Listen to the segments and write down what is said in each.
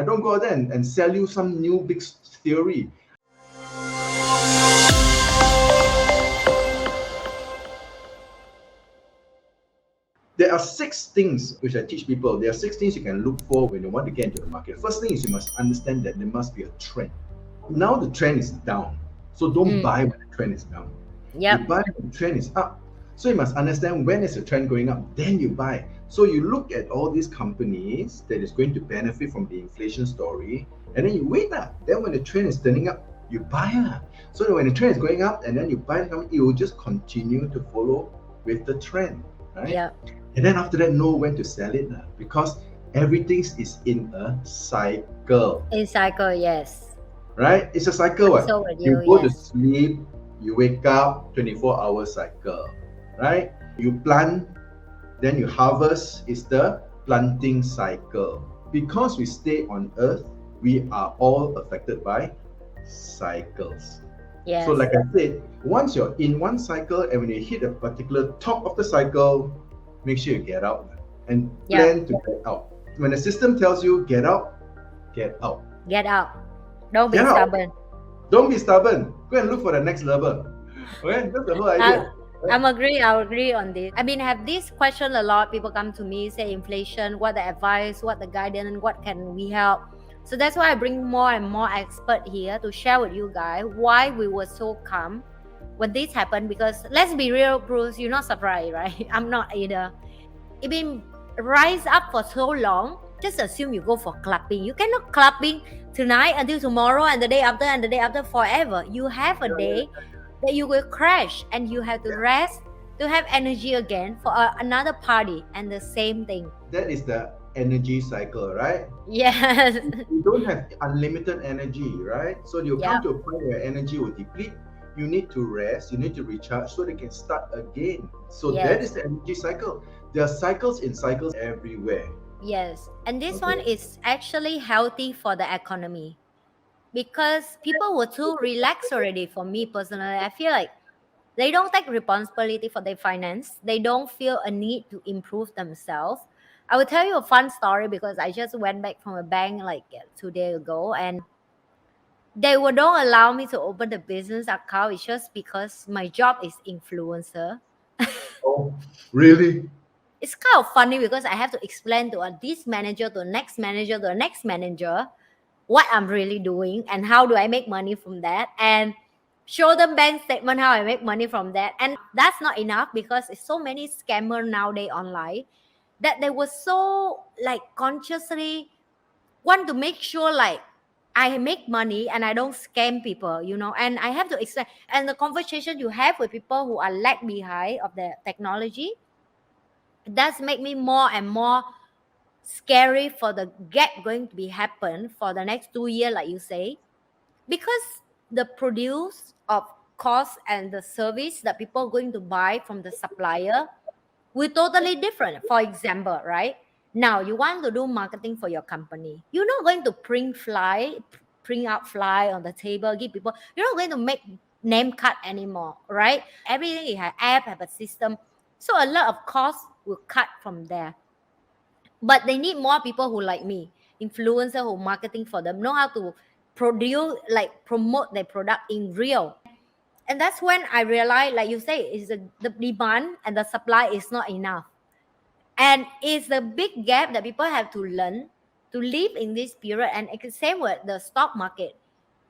I don't go out there and sell you some new big theory. There are 6 things which I teach people. There are 6 things you can look for when you want to get into the market. First thing is you must understand that there must be a trend. Now the trend is down. So don't buy when the trend is down. You buy when the trend is up. So you must understand when is the trend going up, then you buy. So you look at all these companies that is going to benefit from the inflation story, and then you wait. Then when the trend is turning up, you buy. So that when the trend is going up and then you buy the company, you will just continue to follow with the trend, right? Yeah. And then after that, know when to sell it because everything is in a cycle. In cycle, yes. Right? It's a cycle. So with you you, go to yes. sleep, you wake up, 24-hour cycle. Right? You plant, then you harvest. It's the planting cycle. Because we stay on earth, we are all affected by cycles. Yes. So like I said, once you're in one cycle and when you hit a particular top of the cycle, make sure you get out and plan to get out. When the system tells you get out, get out. Get out. Don't be stubborn. Don't be stubborn. Go and look for the next level. Okay, that's the whole idea. I'll agree on this. I mean, have this question a lot. People come to me, say inflation, what the advice, what the guidance, what can we help? So that's why I bring more and more expert here to share with you guys why we were so calm when this happened. Because let's be real, Bruce, you're not surprised, right? I'm not either. It been rise up for so long. Just assume you go for clubbing. You cannot clubbing tonight until tomorrow and the day after forever. You have a day that you will crash and you have to rest to have energy again for another party, and the same thing. That is the energy cycle, right? Yes. You don't have unlimited energy, right? So you come to a point where energy will deplete. You need to rest, you need to recharge so they can start again. So that is the energy cycle. There are cycles in cycles everywhere. Yes, and this one is actually healthy for the economy because people were too relaxed already. For me personally, I feel like they don't take responsibility for their finance. They don't feel a need to improve themselves. I will tell you a fun story because I just went back from a bank like 2 days ago, and they don't allow me to open the business account. It's just because my job is influencer. Oh, really? It's kind of funny because I have to explain to this manager, to the next manager, to the next manager what I'm really doing and how do I make money from that, and show them bank statement how I make money from that. And that's not enough because it's so many scammers nowadays online that they were so like consciously want to make sure like I make money and I don't scam people, and I have to explain. And the conversation you have with people who are lag behind of the technology, that's make me more and more scary for the gap going to be happen for the next 2 years, like you say, because the produce of cost and the service that people are going to buy from the supplier will totally different. For example, right now you want to do marketing for your company, you're not going to print out fly on the table, give people. You're not going to make name card anymore, right? Everything you have app, have a system, so a lot of costs will cut from there. But they need more people who like me, influencer who marketing for them, know how to produce, like promote their product in real. And that's when I realized, like you say, is the demand and the supply is not enough. And it's the big gap that people have to learn to live in this period. And it's the same with the stock market.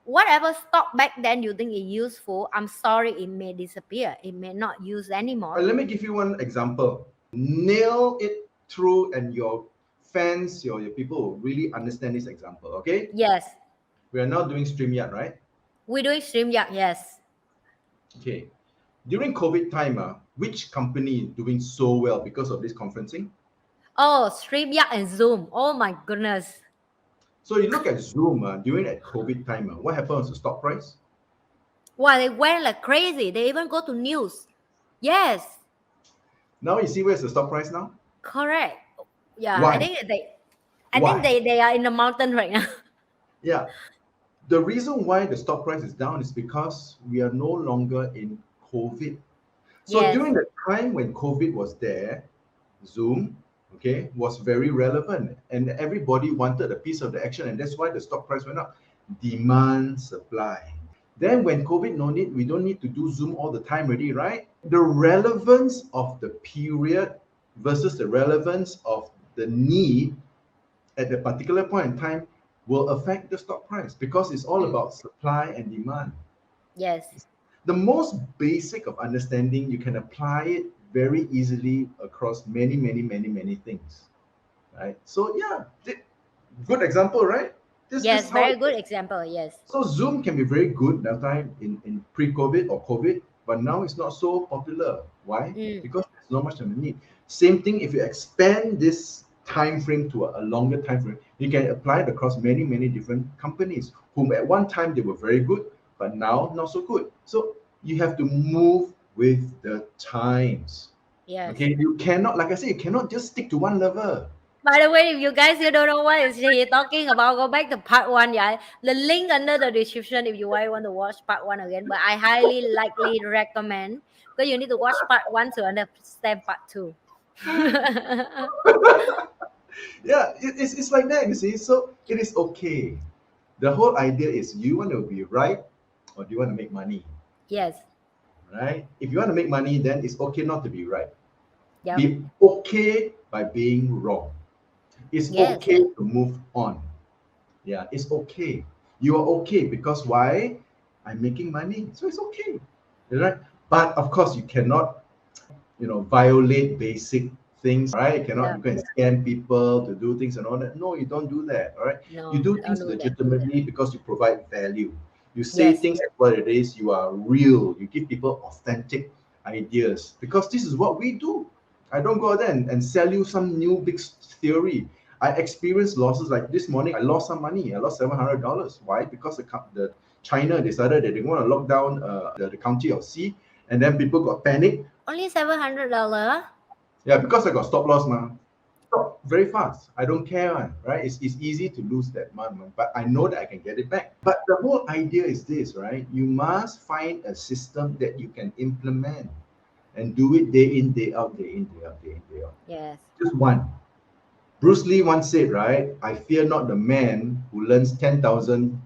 Whatever stock back then you think is useful, I'm sorry, it may disappear. It may not use anymore. Let me give you one example. Nail it through and your fans, your people will really understand this example, okay? Yes. We are now doing StreamYard, right? We're doing StreamYard, yes. Okay. During COVID time, which company is doing so well because of this conferencing? Oh, StreamYard and Zoom. Oh my goodness. So you look at Zoom during that COVID time, what happened to the stock price? Well, they went like crazy. They even go to news. Yes. Now you see where's the stock price now? Correct. Yeah, Why? I think they are in the mountain right now. Yeah. The reason why the stock price is down is because we are no longer in COVID. So during the time when COVID was there, Zoom, okay, was very relevant, and everybody wanted a piece of the action, and that's why the stock price went up. Demand, supply. Then when COVID no need, we don't need to do Zoom all the time already, right? The relevance of the period versus the relevance of the need at the particular point in time will affect the stock price because it's all about supply and demand. Yes. The most basic of understanding, you can apply it very easily across many things, right? So yeah, good example, right? This is Yes, how very it good is. example. Yes. So Zoom can be very good that time in pre-COVID or COVID, but now it's not so popular. Why? Mm. Because there's not much of a need. Same thing if you expand this time frame to a longer time frame, you can apply it across many different companies whom at one time they were very good, but now not so good. So you have to move with the times. Yes. Okay, you cannot, like I said, you cannot just stick to one level. By the way, if you guys you don't know what is he talking about, go back to part one. Yeah, the link under the description if you want to watch part one again. But I highly likely recommend because you need to watch part one to understand part two. Yeah, it's like that, you see. So it is okay. The whole idea is you want to be right or do you want to make money, Yes. right? If you want to make money, then it's okay not to be right. Yep. Be okay by being wrong. It's Yes. okay to move on. Yeah, it's okay. You are okay because why? I'm making money, so it's okay, right? But of course, you cannot violate basic things, right? Yeah. You can scam people to do things and all that. No, you don't do that, all right? You No, do don't things do that. legitimately because you provide value. You say Yes. things as what it is. You are real. You give people authentic ideas because this is what we do. I don't go out there and sell you some new big theory. I experienced losses like this morning. I lost some money. I lost $700. Why? Because the China decided that they want to lock down the county of C, and then people got panicked. Only $700. Yeah, because I got stop loss, man. Stop very fast. I don't care, man, right? It's easy to lose that money, man, but I know that I can get it back. But the whole idea is this, right? You must find a system that you can implement and do it day in, day out, day in, day out, day in, day out. Yes. Just one. Bruce Lee once said, right? I fear not the man who learns 10,000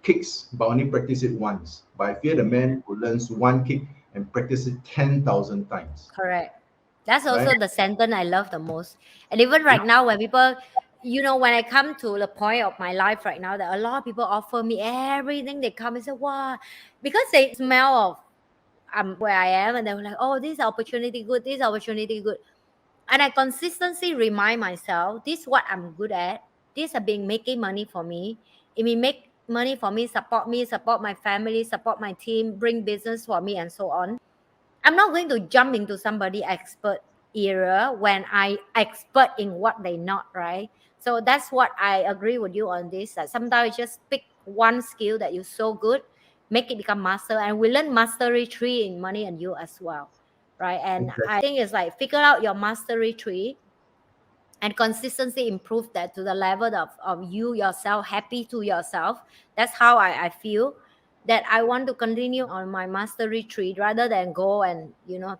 kicks but only practice it once. But I fear the man who learns one kick and practice it 10,000 times, Correct. That's right? also the sentence I love the most. And even right now, when people, when I come to the point of my life right now, that a lot of people offer me everything. They come and say, "Wow," because they smell of where I am, and they were like, "Oh, this opportunity good, this opportunity good." And I consistently remind myself, this is what I'm good at. This have been making money for me. It will make money for me, support my family, support my team, bring business for me, and so on. I'm not going to jump into somebody expert era when I expert in what they not, right? So that's what I agree with you on this. That sometimes you just pick one skill that you're so good, make it become master, and we learn mastery tree in money and you as well, right? And Exactly. I think it's like figure out your mastery tree and consistently improve that to the level of you yourself happy to yourself. That's how I feel that I want to continue on my mastery tree rather than go and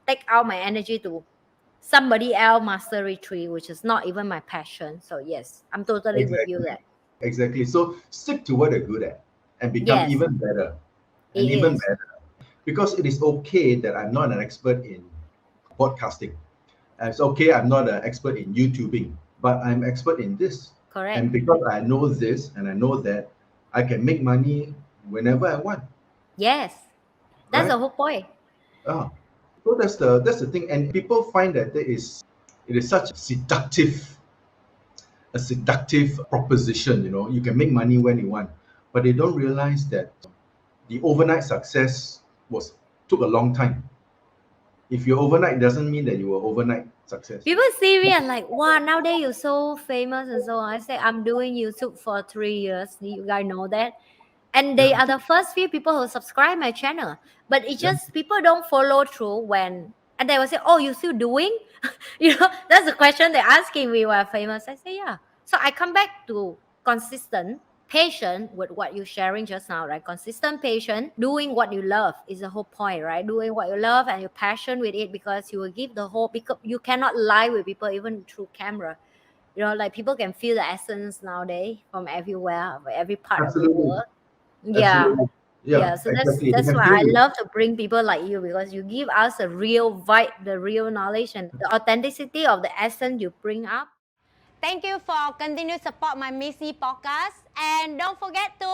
take out my energy to somebody else mastery tree, which is not even my passion. So yes, I'm totally with you Exactly. there. Exactly. So stick to what you're good at and become Yes, even better it and even is better. Because it is okay that I'm not an expert in podcasting. And it's okay I'm not an expert in YouTubing, but I'm expert in this. correct. And because I know this and I know that, I can make money whenever I want, Yes, that's the right? whole point. Ah, so that's the thing. And people find that it is such a seductive proposition. You can make money when you want, but they don't realize that the overnight success was took a long time. If you're overnight, doesn't mean that you were overnight success. People see me and like, wow, nowadays you're so famous and so on. I say I'm doing YouTube for 3 years. You guys know that. And they Yeah, are the first few people who subscribe my channel. But it's yeah, just people don't follow through when and they will say, "Oh, you still doing?" That's the question they're asking me when I'm famous. I say, yeah. So I come back to consistent patient with what you're sharing just now, right? Consistent patient, doing what you love is the whole point, right? Doing what you love and you're passionate with it, because you will give the whole, because you cannot lie with people even through camera. You know, like people can feel the essence nowadays from everywhere, every part of the Absolutely. world. Yeah. Absolutely. Yeah, Yeah, so that's exactly. They that's can why feel I it. love to bring people like you, because you give us a real vibe, the real knowledge and the authenticity of the essence you bring up. Thank you for continue support my Ms.Nhi podcast, and don't forget to